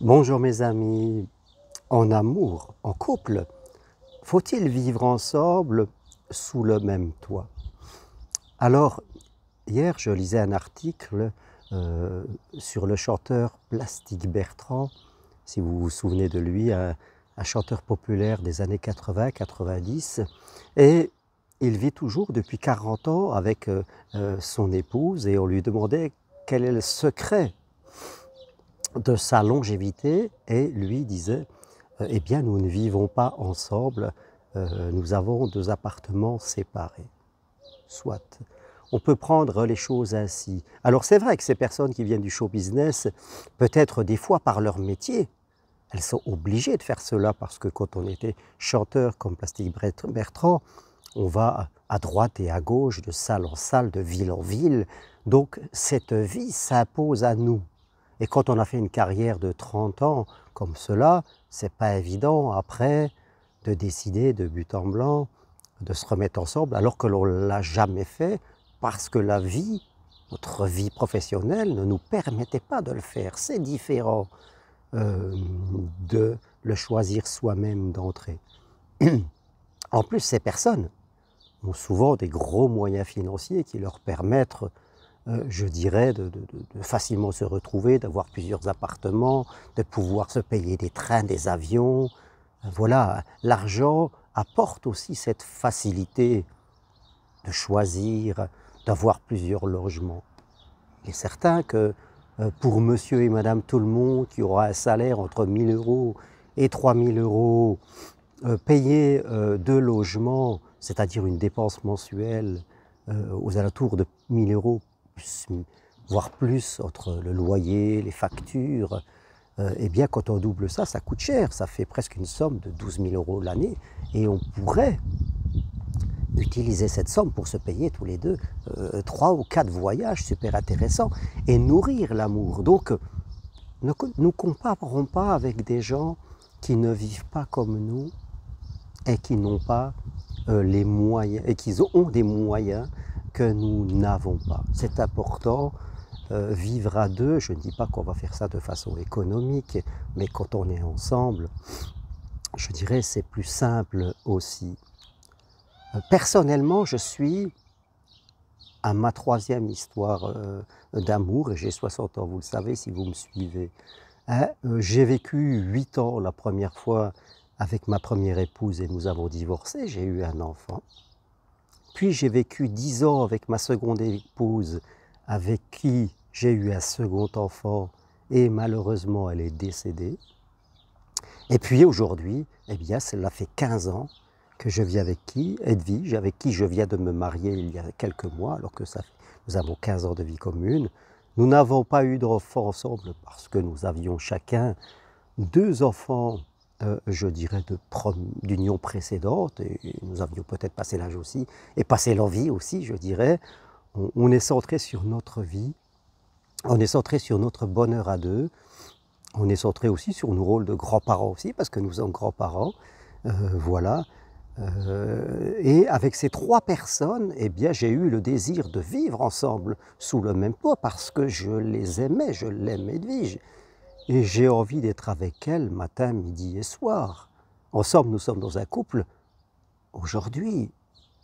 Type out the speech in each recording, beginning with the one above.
Bonjour mes amis, en amour, en couple, faut-il vivre ensemble sous le même toit? Alors, hier, je lisais un article sur le chanteur Plastique Bertrand, si vous vous souvenez de lui, un chanteur populaire des années 80-90, et il vit toujours depuis 40 ans avec son épouse, et on lui demandait quel est le secret de sa longévité, et lui disait eh bien, nous ne vivons pas ensemble, nous avons 2 appartements séparés. Soit. On peut prendre les choses ainsi. Alors c'est vrai que ces personnes qui viennent du show business, peut-être des fois par leur métier, elles sont obligées de faire cela parce que quand on était chanteur comme Plastique Bertrand, on va à droite et à gauche, de salle en salle, de ville en ville. Donc cette vie s'impose à nous. Et quand on a fait une carrière de 30 ans comme cela, c'est pas évident après de décider de but en blanc, de se remettre ensemble, alors que l'on ne l'a jamais fait, parce que la vie, notre vie professionnelle, ne nous permettait pas de le faire. C'est différent de le choisir soi-même d'entrée. En plus, ces personnes ont souvent des gros moyens financiers qui leur permettent je dirais, de facilement se retrouver, d'avoir plusieurs appartements, de pouvoir se payer des trains, des avions. Voilà, l'argent apporte aussi cette facilité de choisir, d'avoir plusieurs logements. Il est certain que pour monsieur et madame tout le monde qui aura un salaire entre 1 000 € et 3 000 €, payer 2 logements, c'est-à-dire une dépense mensuelle aux alentours de 1 000 €, voire plus, entre le loyer, les factures, eh bien quand on double ça, ça coûte cher, ça fait presque une somme de 12 000 € l'année, et on pourrait utiliser cette somme pour se payer tous les deux 3 ou 4 voyages super intéressants et nourrir l'amour. Donc ne nous comparons pas avec des gens qui ne vivent pas comme nous et qui n'ont pas les moyens, et qui ont des moyens que nous n'avons pas. C'est important, vivre à deux, je ne dis pas qu'on va faire ça de façon économique, mais quand on est ensemble, je dirais c'est plus simple aussi. Personnellement, je suis à ma 3e histoire d'amour, et j'ai 60 ans, vous le savez si vous me suivez. Hein, j'ai vécu 8 ans la première fois avec ma première épouse et nous avons divorcé, j'ai eu un enfant. Puis j'ai vécu 10 ans avec ma seconde épouse, avec qui j'ai eu un second enfant, et malheureusement elle est décédée. Et puis aujourd'hui, eh bien cela fait 15 ans que je vis avec Edwige, avec qui je viens de me marier il y a quelques mois, alors que nous avons 15 ans de vie commune. Nous n'avons pas eu d'enfants ensemble parce que nous avions chacun 2 enfants, je dirais, d'union précédente, et nous avions peut-être passé l'âge aussi, et passé l'envie aussi, je dirais. On est centré sur notre vie, on est centré sur notre bonheur à deux, on est centré aussi sur nos rôles de grands-parents aussi, parce que nous sommes grands-parents, voilà. Et avec ces 3 personnes, eh bien, j'ai eu le désir de vivre ensemble sous le même toit, parce que je les aimais, je l'aime Edwige. Et j'ai envie d'être avec elle matin, midi et soir. Ensemble, nous sommes dans un couple, aujourd'hui,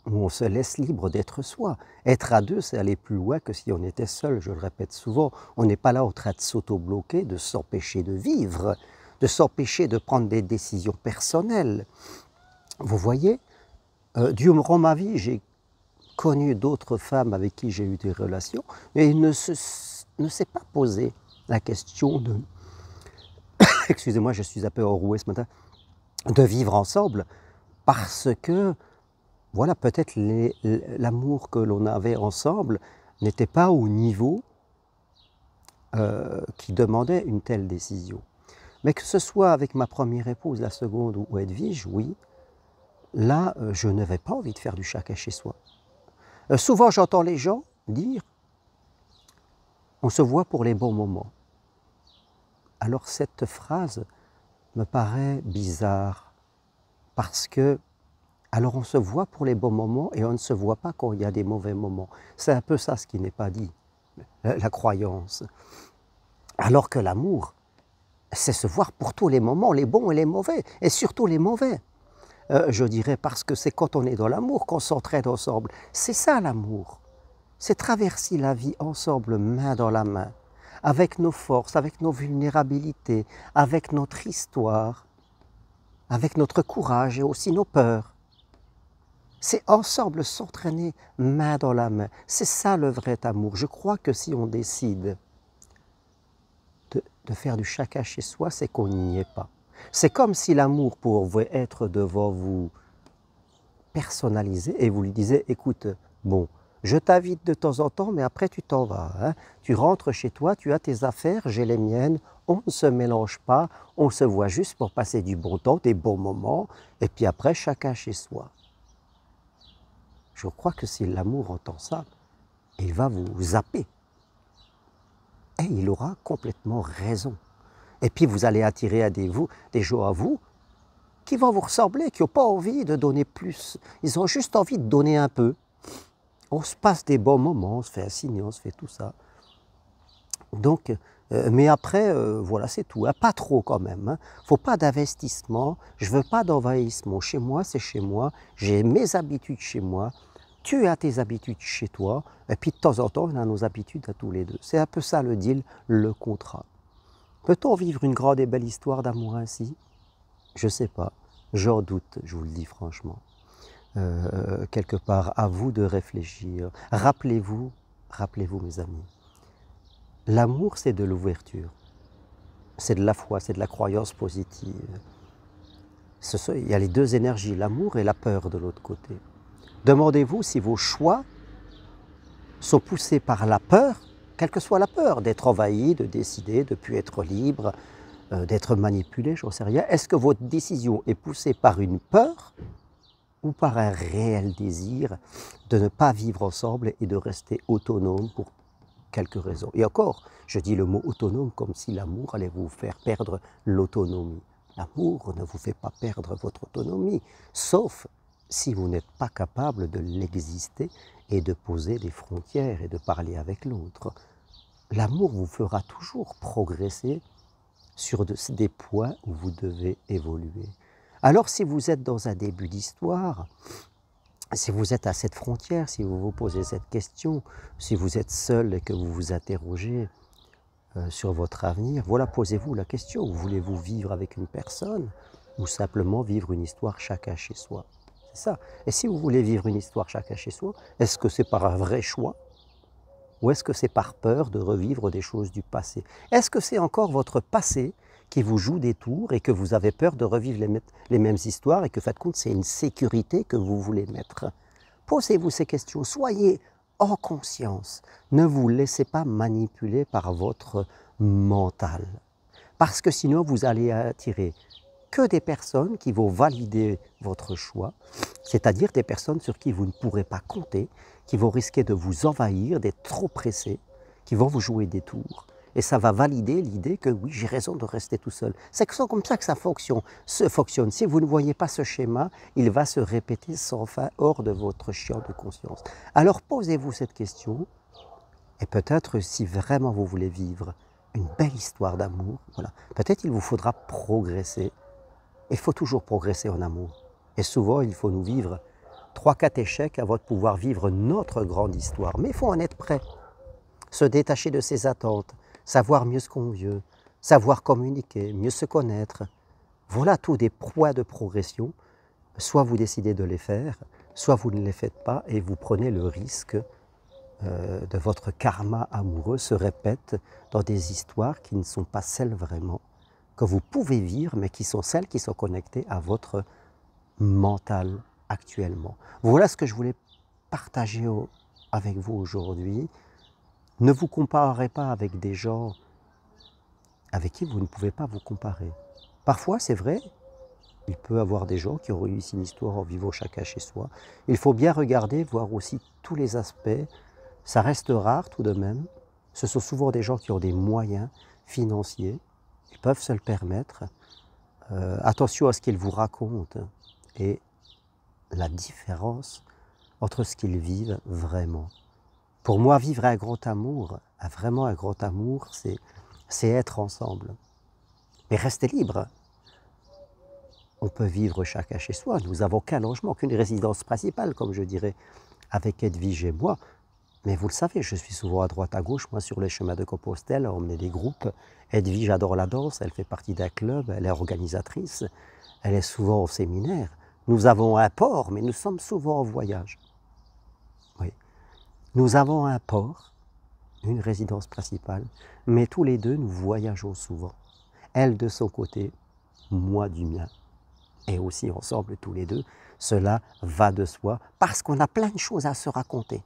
où on se laisse libre d'être soi. Être à deux, c'est aller plus loin que si on était seul, je le répète souvent. On n'est pas là en train de s'auto-bloquer, de s'empêcher de vivre, de s'empêcher de prendre des décisions personnelles. Vous voyez, durant ma vie, j'ai connu d'autres femmes avec qui j'ai eu des relations, et il ne s'est pas posé la question de excusez-moi, je suis un peu enroué ce matin, de vivre ensemble, parce que, voilà, peut-être l'amour que l'on avait ensemble n'était pas au niveau qui demandait une telle décision. Mais que ce soit avec ma première épouse, la seconde ou Edwige, oui, là, je n'avais pas envie de faire du chacun chez soi. Souvent, j'entends les gens dire « on se voit pour les bons moments ». Alors cette phrase me paraît bizarre, parce que, alors on se voit pour les bons moments et on ne se voit pas quand il y a des mauvais moments. C'est un peu ça ce qui n'est pas dit, la croyance. Alors que l'amour, c'est se voir pour tous les moments, les bons et les mauvais, et surtout les mauvais. Je dirais parce que c'est quand on est dans l'amour qu'on s'entraide ensemble. C'est ça l'amour. C'est traverser la vie ensemble, main dans la main, avec nos forces, avec nos vulnérabilités, avec notre histoire, avec notre courage et aussi nos peurs. C'est ensemble s'entraîner main dans la main. C'est ça le vrai amour. Je crois que si on décide de faire du chacun chez soi, c'est qu'on n'y est pas. C'est comme si l'amour pouvait être devant vous personnalisé et vous lui disiez, écoute, bon, je t'invite de temps en temps, mais après tu t'en vas. Hein. Tu rentres chez toi, tu as tes affaires, j'ai les miennes, on ne se mélange pas, on se voit juste pour passer du bon temps, des bons moments, et puis après chacun chez soi. Je crois que si l'amour entend ça, il va vous zapper. Et il aura complètement raison. Et puis vous allez attirer à des gens à vous qui vont vous ressembler, qui n'ont pas envie de donner plus. Ils ont juste envie de donner un peu. On se passe des bons moments, on se fait un signe, on se fait tout ça. Donc, mais après, voilà, c'est tout. Hein. Pas trop quand même. Hein. Faut pas d'investissement. Je veux pas d'envahissement. Chez moi, c'est chez moi. J'ai mes habitudes chez moi. Tu as tes habitudes chez toi. Et puis de temps en temps, on a nos habitudes à tous les deux. C'est un peu ça le deal, le contrat. Peut-on vivre une grande et belle histoire d'amour ainsi? Je ne sais pas. J'en doute, je vous le dis franchement. Quelque part, à vous de réfléchir. Rappelez-vous mes amis, l'amour c'est de l'ouverture, c'est de la foi, c'est de la croyance positive. Il y a les deux énergies, l'amour et la peur de l'autre côté. Demandez-vous si vos choix sont poussés par la peur, quelle que soit la peur, d'être envahi, de décider, de ne plus être libre, d'être manipulé, j'en sais rien. Est-ce que votre décision est poussée par une peur ou par un réel désir de ne pas vivre ensemble et de rester autonome pour quelques raisons? Et encore, je dis le mot autonome comme si l'amour allait vous faire perdre l'autonomie. L'amour ne vous fait pas perdre votre autonomie, sauf si vous n'êtes pas capable de l'exister et de poser des frontières et de parler avec l'autre. L'amour vous fera toujours progresser sur des points où vous devez évoluer. Alors si vous êtes dans un début d'histoire, si vous êtes à cette frontière, si vous vous posez cette question, si vous êtes seul et que vous vous interrogez sur votre avenir, voilà, posez-vous la question, voulez-vous vivre avec une personne ou simplement vivre une histoire chacun chez soi? C'est ça. Et si vous voulez vivre une histoire chacun chez soi, est-ce que c'est par un vrai choix? Ou est-ce que c'est par peur de revivre des choses du passé? Est-ce que c'est encore votre passé qui vous joue des tours et que vous avez peur de revivre les mêmes histoires et que, fin de compte, c'est une sécurité que vous voulez mettre? Posez-vous ces questions, soyez en conscience. Ne vous laissez pas manipuler par votre mental. Parce que sinon, vous allez attirer que des personnes qui vont valider votre choix, c'est-à-dire des personnes sur qui vous ne pourrez pas compter, qui vont risquer de vous envahir, d'être trop pressés, qui vont vous jouer des tours. Et ça va valider l'idée que oui, j'ai raison de rester tout seul. C'est comme ça que ça fonctionne. Si vous ne voyez pas ce schéma, il va se répéter sans fin hors de votre champ de conscience. Alors posez-vous cette question, et peut-être si vraiment vous voulez vivre une belle histoire d'amour, voilà, peut-être il vous faudra progresser. Il faut toujours progresser en amour. Et souvent, il faut nous vivre 3-4 échecs avant de pouvoir vivre notre grande histoire. Mais il faut en être prêt. Se détacher de ses attentes, savoir mieux ce qu'on veut, savoir communiquer, mieux se connaître. Voilà tous des points de progression. Soit vous décidez de les faire, soit vous ne les faites pas et vous prenez le risque de votre karma amoureux se répète dans des histoires qui ne sont pas celles vraiment que vous pouvez vivre, mais qui sont celles qui sont connectées à votre mental actuellement. Voilà ce que je voulais partager avec vous aujourd'hui. Ne vous comparez pas avec des gens avec qui vous ne pouvez pas vous comparer. Parfois, c'est vrai, il peut y avoir des gens qui ont réussi une histoire en vivant chacun chez soi. Il faut bien regarder, voir aussi tous les aspects. Ça reste rare tout de même. Ce sont souvent des gens qui ont des moyens financiers. Ils peuvent se le permettre. Attention à ce qu'ils vous racontent et la différence entre ce qu'ils vivent vraiment. Pour moi, vivre un grand amour, vraiment un grand amour, c'est être ensemble. Mais restez libre. On peut vivre chacun chez soi. Nous n'avons qu'un logement, qu'une résidence principale, comme je dirais, avec Edwige et moi. Mais vous le savez, je suis souvent à droite, à gauche, moi sur les chemins de Compostelle, à emmener des groupes. Edwige adore la danse, elle fait partie d'un club, elle est organisatrice, elle est souvent au séminaire. Nous avons un port, mais nous sommes souvent en voyage. Oui. Nous avons un port, une résidence principale, mais tous les deux, nous voyageons souvent. Elle de son côté, moi du mien. Et aussi ensemble tous les deux, cela va de soi, parce qu'on a plein de choses à se raconter.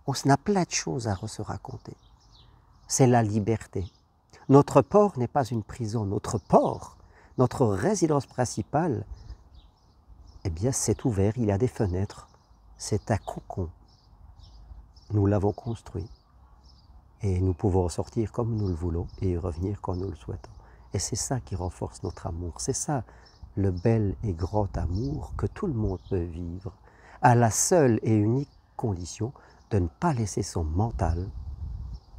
On a plein de choses à se raconter. C'est la liberté. Notre port n'est pas une prison. Notre port, notre résidence principale, eh bien, c'est ouvert, il y a des fenêtres. C'est un cocon. Nous l'avons construit. Et nous pouvons en sortir comme nous le voulons et y revenir quand nous le souhaitons. Et c'est ça qui renforce notre amour. C'est ça, le bel et grand amour que tout le monde peut vivre, à la seule et unique condition de ne pas laisser son mental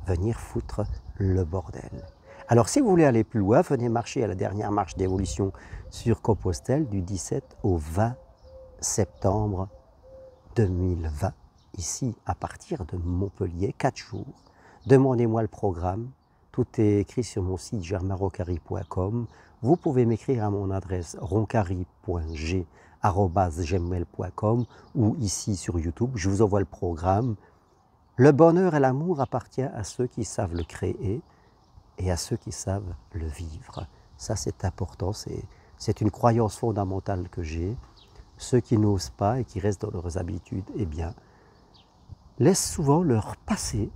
venir foutre le bordel. Alors si vous voulez aller plus loin, venez marcher à la dernière marche d'évolution sur Compostelle du 17 au 20 septembre 2020, ici à partir de Montpellier, 4 jours. Demandez-moi le programme, tout est écrit sur mon site germainroncari.com. Vous pouvez m'écrire à mon adresse roncari.g@gmail.com ou ici sur YouTube, je vous envoie le programme. Le bonheur et l'amour appartiennent à ceux qui savent le créer et à ceux qui savent le vivre. Ça c'est important, c'est une croyance fondamentale que j'ai. Ceux qui n'osent pas et qui restent dans leurs habitudes, eh bien, laissent souvent leur passé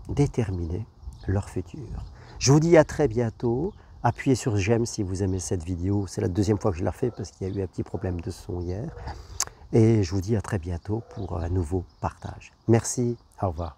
déterminer leur futur. Je vous dis à très bientôt. Appuyez sur j'aime si vous aimez cette vidéo. C'est la deuxième fois que je la fais parce qu'il y a eu un petit problème de son hier. Et je vous dis à très bientôt pour un nouveau partage. Merci, au revoir.